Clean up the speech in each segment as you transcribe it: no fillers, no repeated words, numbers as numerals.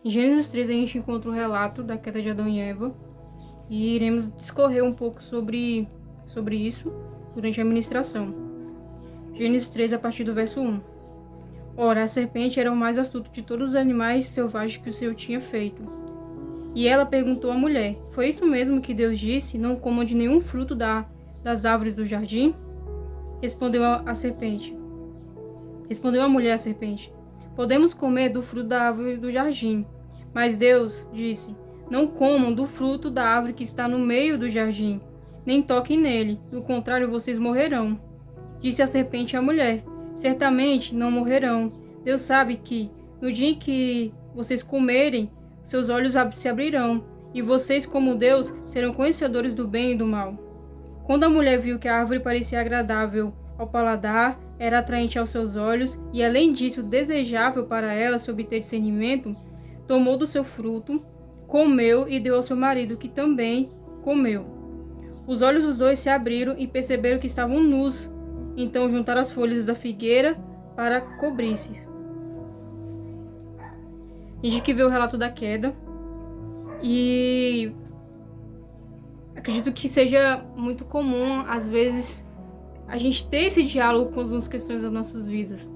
Em Gênesis 3 a gente encontra o relato da queda de Adão e Eva e iremos discorrer um pouco sobre isso durante a ministração. Gênesis 3 a partir do verso 1. Ora, a serpente era o mais astuto de todos os animais selvagens que o Senhor tinha feito. E ela perguntou à mulher: foi isso mesmo que Deus disse? Não comam de nenhum fruto das árvores do jardim? Respondeu a mulher à serpente: podemos comer do fruto da árvore do jardim. Mas Deus disse: não comam do fruto da árvore que está no meio do jardim, nem toquem nele, do contrário vocês morrerão. Disse a serpente à mulher: certamente não morrerão. Deus sabe que, no dia em que vocês comerem, seus olhos se abrirão, e vocês, como Deus, serão conhecedores do bem e do mal. Quando a mulher viu que a árvore parecia agradável ao paladar, era atraente aos seus olhos, e além disso desejável para ela se obter discernimento, tomou do seu fruto, comeu e deu ao seu marido, que também comeu. Os olhos dos dois se abriram e perceberam que estavam nus. Então juntaram as folhas da figueira para cobrir-se. A gente que vê o relato da queda. E acredito que seja muito comum, às vezes, a gente ter esse diálogo com as questões das nossas vidas.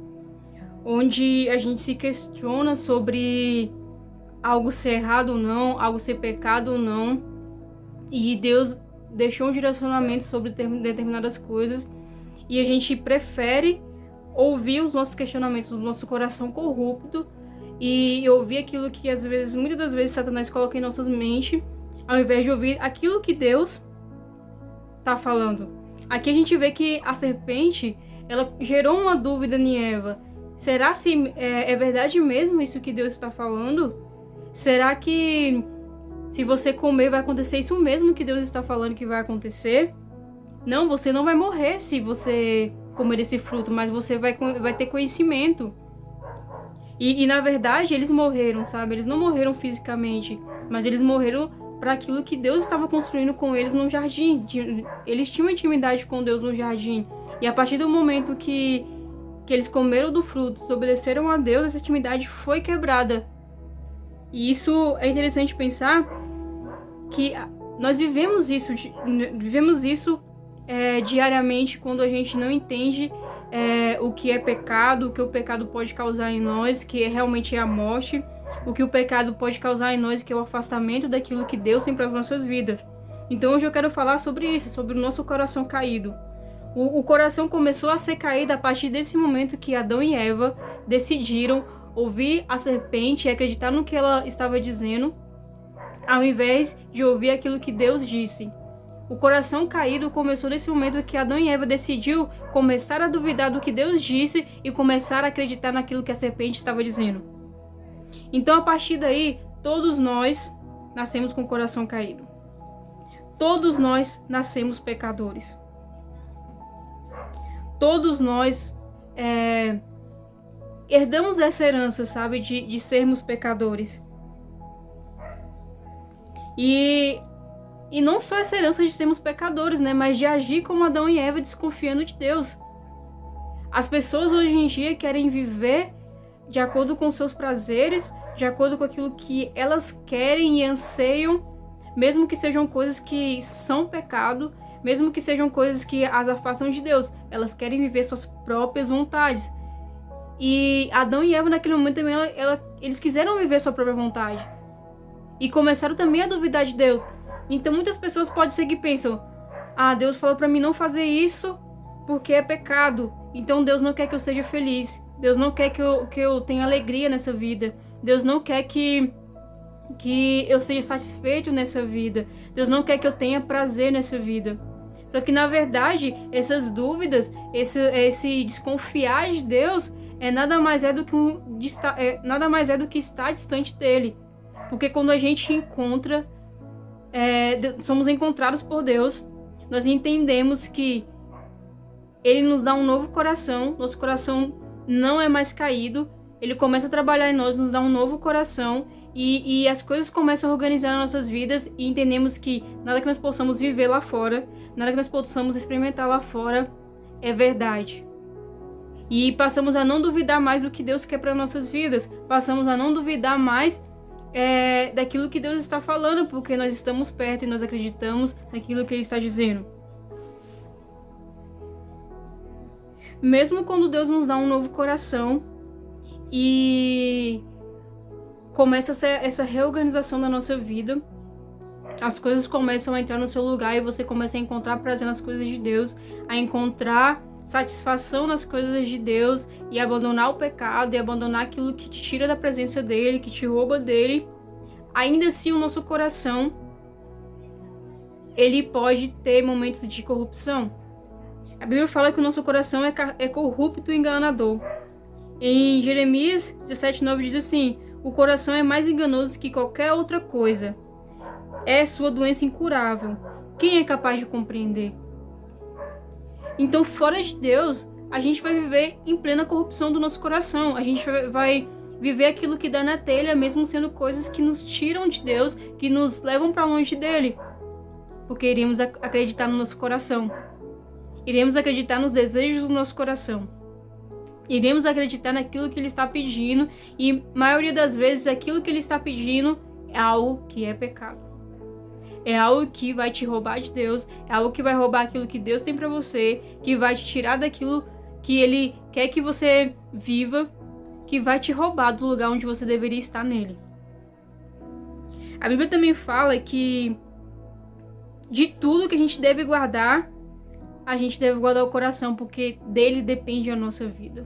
Onde a gente se questiona sobre algo ser errado ou não, algo ser pecado ou não. E Deus deixou um direcionamento sobre determinadas coisas. E a gente prefere ouvir os nossos questionamentos do nosso coração corrupto e ouvir aquilo que muitas das vezes Satanás coloca em nossas mentes, ao invés de ouvir aquilo que Deus está falando. Aqui a gente vê que a serpente, ela gerou uma dúvida em Eva. Será se é verdade mesmo isso que Deus está falando? Será que se você comer vai acontecer isso mesmo que Deus está falando que vai acontecer? Não, você não vai morrer se você comer esse fruto, mas você vai ter conhecimento. E na verdade eles morreram, sabe? Eles não morreram fisicamente, mas eles morreram para aquilo que Deus estava construindo com eles no jardim. Eles tinham intimidade com Deus no jardim. E a partir do momento que eles comeram do fruto, desobedeceram a Deus, essa intimidade foi quebrada. E isso é interessante pensar que nós vivemos isso diariamente quando a gente não entende o que é pecado, o que o pecado pode causar em nós, que realmente é a morte, o que o pecado pode causar em nós, que é o afastamento daquilo que Deus tem para as nossas vidas. Então hoje eu quero falar sobre isso, sobre o nosso coração caído. O coração começou a ser caído a partir desse momento que Adão e Eva decidiram ouvir a serpente e acreditar no que ela estava dizendo, ao invés de ouvir aquilo que Deus disse. O coração caído começou nesse momento que Adão e Eva decidiu começar a duvidar do que Deus disse e começar a acreditar naquilo que a serpente estava dizendo. Então, a partir daí, todos nós nascemos com o coração caído. Todos nós nascemos pecadores. Todos nós herdamos essa herança, sabe, de sermos pecadores. E não só essa herança de sermos pecadores, né? Mas de agir como Adão e Eva, desconfiando de Deus. As pessoas hoje em dia querem viver de acordo com seus prazeres, de acordo com aquilo que elas querem e anseiam, mesmo que sejam coisas que são pecado, mesmo que sejam coisas que as afastam de Deus. Elas querem viver suas próprias vontades. E Adão e Eva, naquele momento também, eles quiseram viver sua própria vontade. E começaram também a duvidar de Deus. Então muitas pessoas podem ser que pensam: Deus falou para mim não fazer isso porque é pecado. Então Deus não quer que eu seja feliz. Deus não quer que eu tenha alegria nessa vida. Deus não quer que eu seja satisfeito nessa vida. Deus não quer que eu tenha prazer nessa vida. Só que na verdade, essas dúvidas, esse desconfiar de Deus nada mais é do que estar distante dele. Porque quando a gente somos encontrados por Deus, nós entendemos que Ele nos dá um novo coração, nosso coração não é mais caído, Ele começa a trabalhar em nós, nos dá um novo coração e as coisas começam a organizar nas nossas vidas e entendemos que nada que nós possamos viver lá fora, nada que nós possamos experimentar lá fora é verdade. E passamos a não duvidar mais do que Deus quer para nossas vidas, passamos a não duvidar mais daquilo que Deus está falando, porque nós estamos perto e nós acreditamos naquilo que Ele está dizendo. Mesmo quando Deus nos dá um novo coração e começa essa reorganização da nossa vida, as coisas começam a entrar no seu lugar e você começa a encontrar prazer nas coisas de Deus, a encontrar satisfação nas coisas de Deus e abandonar o pecado e abandonar aquilo que te tira da presença dele, que te rouba dele. Ainda assim, o nosso coração, ele pode ter momentos de corrupção. A Bíblia fala que o nosso coração é corrupto e enganador. Em Jeremias 17:9 diz assim: o coração é mais enganoso que qualquer outra coisa. É sua doença incurável. Quem é capaz de compreender? Então, fora de Deus, a gente vai viver em plena corrupção do nosso coração. A gente vai viver aquilo que dá na telha, mesmo sendo coisas que nos tiram de Deus, que nos levam para longe dele. Porque iremos acreditar no nosso coração. Iremos acreditar nos desejos do nosso coração. Iremos acreditar naquilo que ele está pedindo. E, maioria das vezes, aquilo que ele está pedindo é algo que é pecado. É algo que vai te roubar de Deus, é algo que vai roubar aquilo que Deus tem pra você, que vai te tirar daquilo que Ele quer que você viva, que vai te roubar do lugar onde você deveria estar nele. A Bíblia também fala que de tudo que a gente deve guardar o coração, porque dele depende a nossa vida.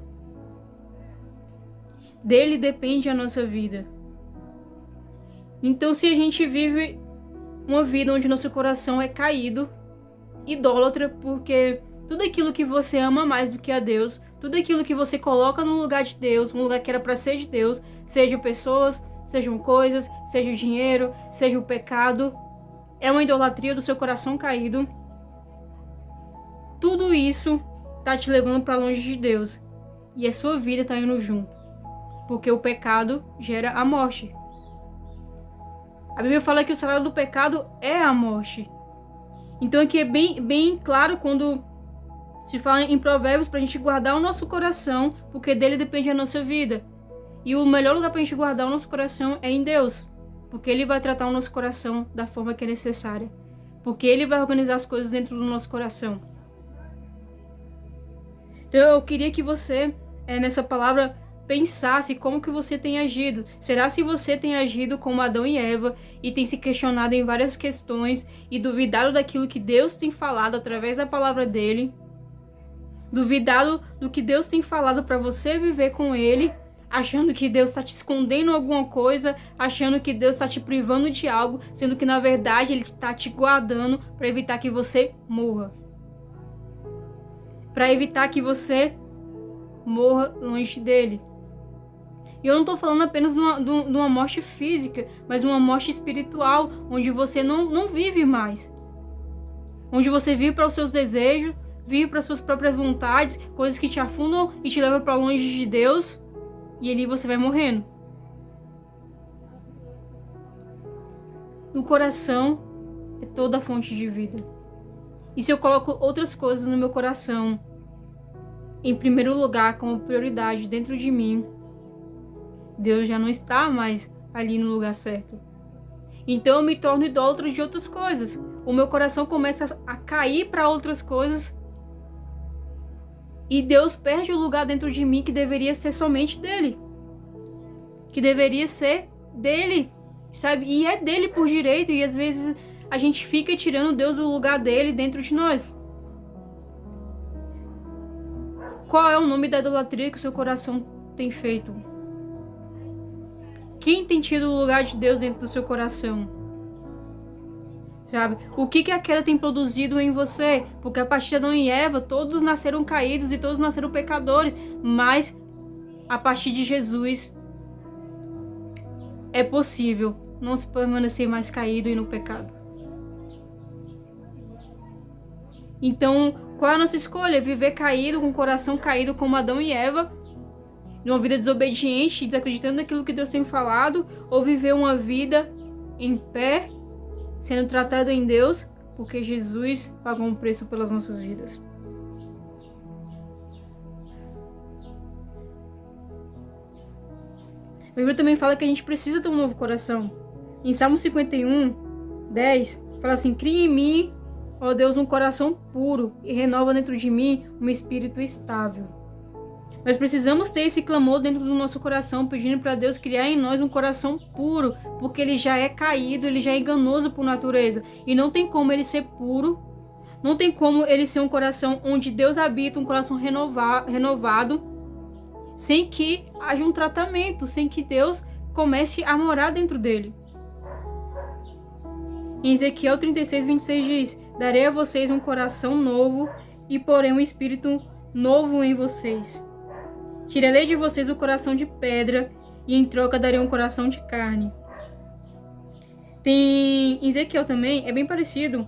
Dele depende a nossa vida. Então, se a gente vive uma vida onde nosso coração é caído, idólatra, porque tudo aquilo que você ama mais do que a Deus, tudo aquilo que você coloca no lugar de Deus, um lugar que era para ser de Deus, seja pessoas, sejam coisas, seja o dinheiro, seja o pecado, é uma idolatria do seu coração caído. Tudo isso tá te levando para longe de Deus e a sua vida tá indo junto, porque o pecado gera a morte. A Bíblia fala que o salário do pecado é a morte. Então aqui é bem claro quando se fala em Provérbios pra gente guardar o nosso coração, porque dele depende a nossa vida. E o melhor lugar pra gente guardar o nosso coração é em Deus, porque ele vai tratar o nosso coração da forma que é necessária. Porque ele vai organizar as coisas dentro do nosso coração. Então eu queria que você, nessa palavra, pensasse como que você tem agido. Será se você tem agido como Adão e Eva e tem se questionado em várias questões e duvidado daquilo que Deus tem falado através da palavra dele? Duvidado do que Deus tem falado para você viver com ele, achando que Deus está te escondendo alguma coisa, achando que Deus está te privando de algo, sendo que na verdade ele está te guardando para evitar que você morra. Para evitar que você morra longe dele. E eu não estou falando apenas de uma morte física, mas uma morte espiritual, onde você não vive mais. Onde você vive para os seus desejos, vive para as suas próprias vontades, coisas que te afundam e te levam para longe de Deus, e ali você vai morrendo. O coração é toda a fonte de vida. E se eu coloco outras coisas no meu coração, em primeiro lugar, como prioridade dentro de mim, Deus já não está mais ali no lugar certo. Então eu me torno idólatra de outras coisas. O meu coração começa a cair para outras coisas. E Deus perde o lugar dentro de mim que deveria ser somente dele. Que deveria ser dele, sabe? E é dele por direito. E às vezes a gente fica tirando Deus do lugar dele dentro de nós. Qual é o nome da idolatria que o seu coração tem feito? Quem tem tido o lugar de Deus dentro do seu coração? Sabe? O que a queda tem produzido em você? Porque a partir de Adão e Eva, todos nasceram caídos e todos nasceram pecadores. Mas, a partir de Jesus, é possível não se permanecer mais caído e no pecado. Então, qual é a nossa escolha? Viver caído, com o coração caído como Adão e Eva, uma vida desobediente, desacreditando naquilo que Deus tem falado, ou viver uma vida em pé, sendo tratado em Deus, porque Jesus pagou um preço pelas nossas vidas. Bíblia também fala que a gente precisa ter um novo coração. Em Salmo 51, 10, fala assim: cria em mim, ó Deus, um coração puro e renova dentro de mim um espírito estável. Nós precisamos ter esse clamor dentro do nosso coração, pedindo para Deus criar em nós um coração puro, porque ele já é caído, ele já é enganoso por natureza. E não tem como ele ser puro, não tem como ele ser um coração onde Deus habita, um coração renovado, sem que haja um tratamento, sem que Deus comece a morar dentro dele. Em Ezequiel 36, 26 diz: darei a vocês um coração novo e porei um espírito novo em vocês. Tirarei de vocês o coração de pedra e em troca darei um coração de carne. Tem em Ezequiel também, é bem parecido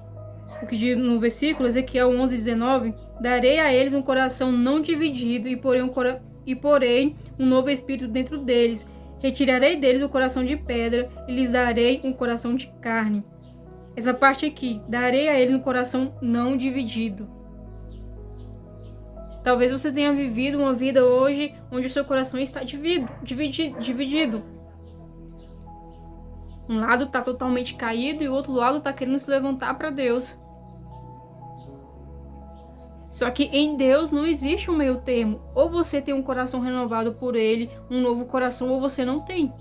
o que diz no versículo, Ezequiel 11, 19: darei a eles um coração não dividido e porei um novo espírito dentro deles. Retirarei deles o coração de pedra e lhes darei um coração de carne. Essa parte aqui, darei a eles um coração não dividido. Talvez você tenha vivido uma vida hoje onde o seu coração está dividido. Um lado está totalmente caído e o outro lado está querendo se levantar para Deus. Só que em Deus não existe um meio termo. Ou você tem um coração renovado por Ele, um novo coração, ou você não tem.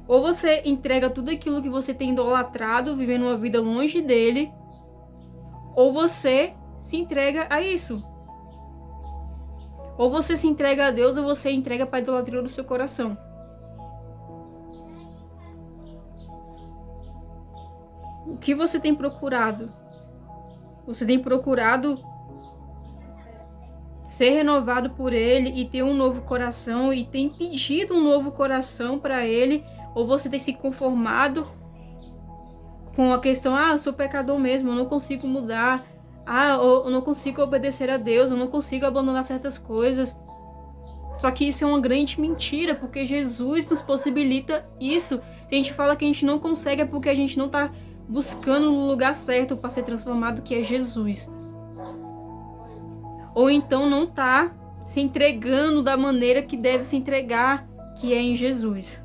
Ou você entrega tudo aquilo que você tem idolatrado, vivendo uma vida longe dele, ou você se entrega a isso. Ou você se entrega a Deus, ou você entrega para a idolatria do seu coração. O que você tem procurado? Você tem procurado ser renovado por Ele e ter um novo coração e tem pedido um novo coração para Ele? Ou você tem se conformado com a questão: eu sou pecador mesmo, eu não consigo mudar, eu não consigo obedecer a Deus, eu não consigo abandonar certas coisas. Só que isso é uma grande mentira, porque Jesus nos possibilita isso. Se a gente fala que a gente não consegue, é porque a gente não está buscando no lugar certo para ser transformado, que é Jesus. Ou então não está se entregando da maneira que deve se entregar, que é em Jesus.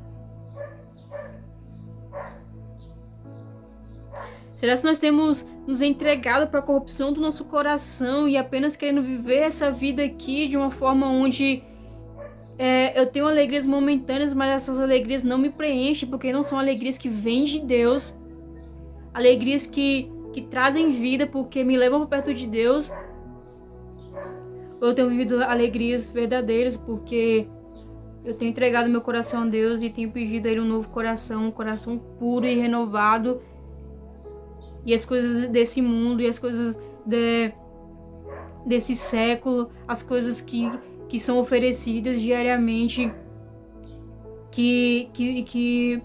Será que nós temos nos entregado para a corrupção do nosso coração e apenas querendo viver essa vida aqui de uma forma onde eu tenho alegrias momentâneas, mas essas alegrias não me preenchem, porque não são alegrias que vêm de Deus, alegrias que trazem vida, porque me levam para perto de Deus? Ou eu tenho vivido alegrias verdadeiras, porque eu tenho entregado meu coração a Deus e tenho pedido a Ele um novo coração, um coração puro e renovado, e as coisas desse mundo e as coisas desse século, as coisas que são oferecidas diariamente, que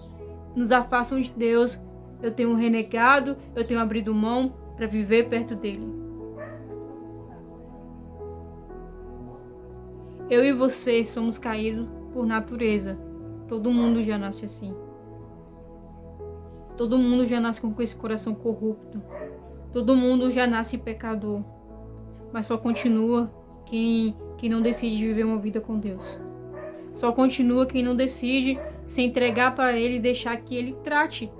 nos afastam de Deus, eu tenho renegado, eu tenho abrido mão para viver perto dele. Eu e você somos caídos por natureza. Todo mundo já nasce assim. Todo mundo já nasce com esse coração corrupto. Todo mundo já nasce pecador. Mas só continua quem não decide viver uma vida com Deus. Só continua quem não decide se entregar para Ele e deixar que Ele trate.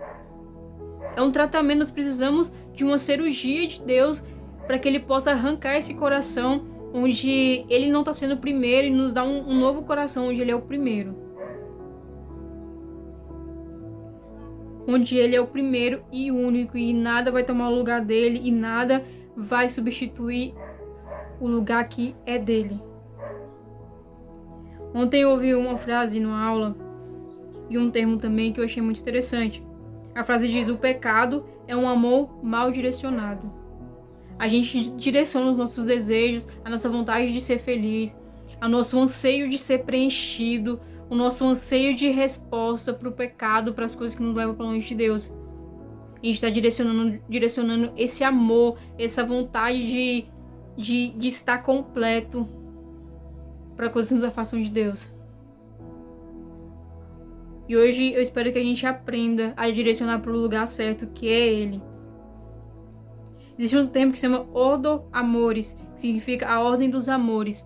É um tratamento, nós precisamos de uma cirurgia de Deus para que Ele possa arrancar esse coração onde Ele não está sendo o primeiro e nos dar um novo coração onde Ele é o primeiro. Onde Ele é o primeiro e único e nada vai tomar o lugar dele e nada vai substituir o lugar que é dele. Ontem eu ouvi uma frase numa aula e um termo também que eu achei muito interessante. A frase diz: o pecado é um amor mal direcionado. A gente direciona os nossos desejos, a nossa vontade de ser feliz, o nosso anseio de ser preenchido, o nosso anseio de resposta para o pecado, para as coisas que nos levam para longe de Deus. A gente está direcionando esse amor, essa vontade de estar completo para coisas que nos afastam de Deus. E hoje eu espero que a gente aprenda a direcionar para o lugar certo, que é Ele. Existe um termo que se chama Ordo Amores, que significa a ordem dos amores.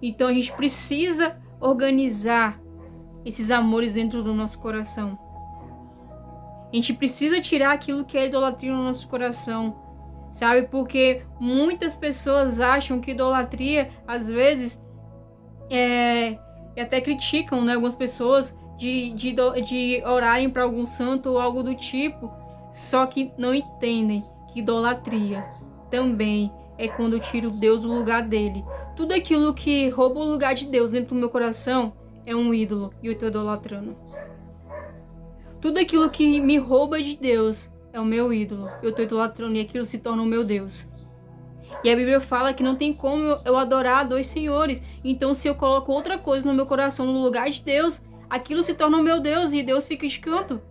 Então a gente precisa organizar esses amores dentro do nosso coração. A gente precisa tirar aquilo que é idolatria no nosso coração, sabe? Porque muitas pessoas acham que idolatria, às vezes, e até criticam, né, algumas pessoas de orarem para algum santo ou algo do tipo, só que não entendem que idolatria também é quando eu tiro Deus do lugar dele. Tudo aquilo que rouba o lugar de Deus dentro do meu coração é um ídolo e eu estou idolatrando. Tudo aquilo que me rouba de Deus é o meu ídolo. Eu estou idolatrando e aquilo se torna o meu Deus. E a Bíblia fala que não tem como eu adorar dois senhores. Então, se eu coloco outra coisa no meu coração no lugar de Deus, aquilo se torna o meu Deus e Deus fica de canto.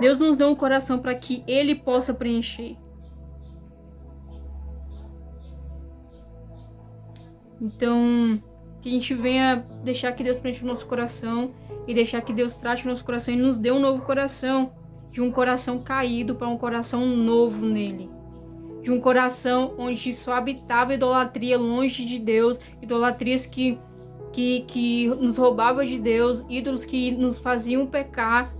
Deus nos deu um coração para que Ele possa preencher. Então, que a gente venha deixar que Deus preencha o nosso coração e deixar que Deus trate o nosso coração e nos dê um novo coração. De um coração caído para um coração novo nele. De um coração onde só habitava idolatria longe de Deus, idolatrias que nos roubavam de Deus, ídolos que nos faziam pecar.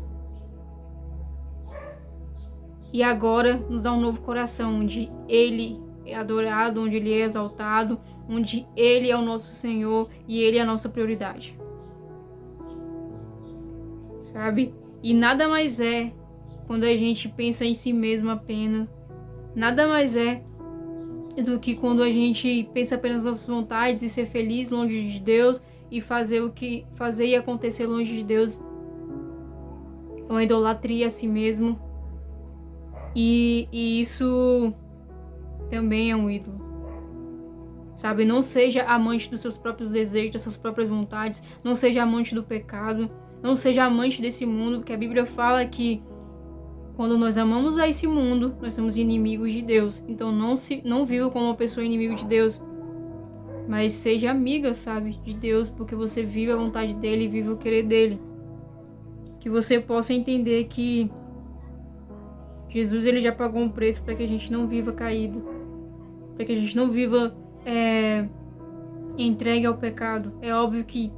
E agora nos dá um novo coração, onde Ele é adorado, onde Ele é exaltado, onde Ele é o nosso Senhor e Ele é a nossa prioridade. Sabe? E nada mais é quando a gente pensa em si mesmo apenas. Nada mais é do que quando a gente pensa apenas nas nossas vontades e ser feliz longe de Deus e fazer e acontecer longe de Deus. É uma idolatria a si mesmo. E isso também é um ídolo. Sabe? Não seja amante dos seus próprios desejos, das suas próprias vontades. Não seja amante do pecado. Não seja amante desse mundo, porque a Bíblia fala que quando nós amamos a esse mundo, nós somos inimigos de Deus. Então não viva como uma pessoa inimigo de Deus, mas seja amiga, sabe, de Deus, porque você vive a vontade dele e vive o querer dele. Que você possa entender que Jesus ele já pagou um preço para que a gente não viva caído, para que a gente não viva entregue ao pecado. É óbvio que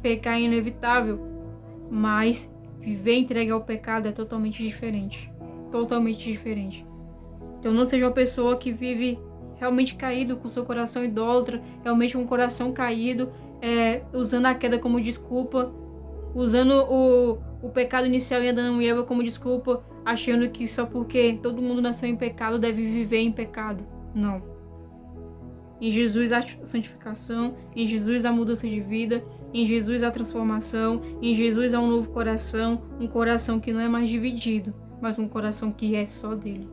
pecar é inevitável, mas viver entregue ao pecado é totalmente diferente. Totalmente diferente. Então não seja uma pessoa que vive realmente caído, com seu coração idólatra, realmente um coração caído, usando a queda como desculpa, usando o pecado inicial em Adão e Eva como desculpa, achando que só porque todo mundo nasceu em pecado deve viver em pecado. Não. Em Jesus há santificação, em Jesus há mudança de vida, em Jesus há transformação, em Jesus há um novo coração, um coração que não é mais dividido, mas um coração que é só dele.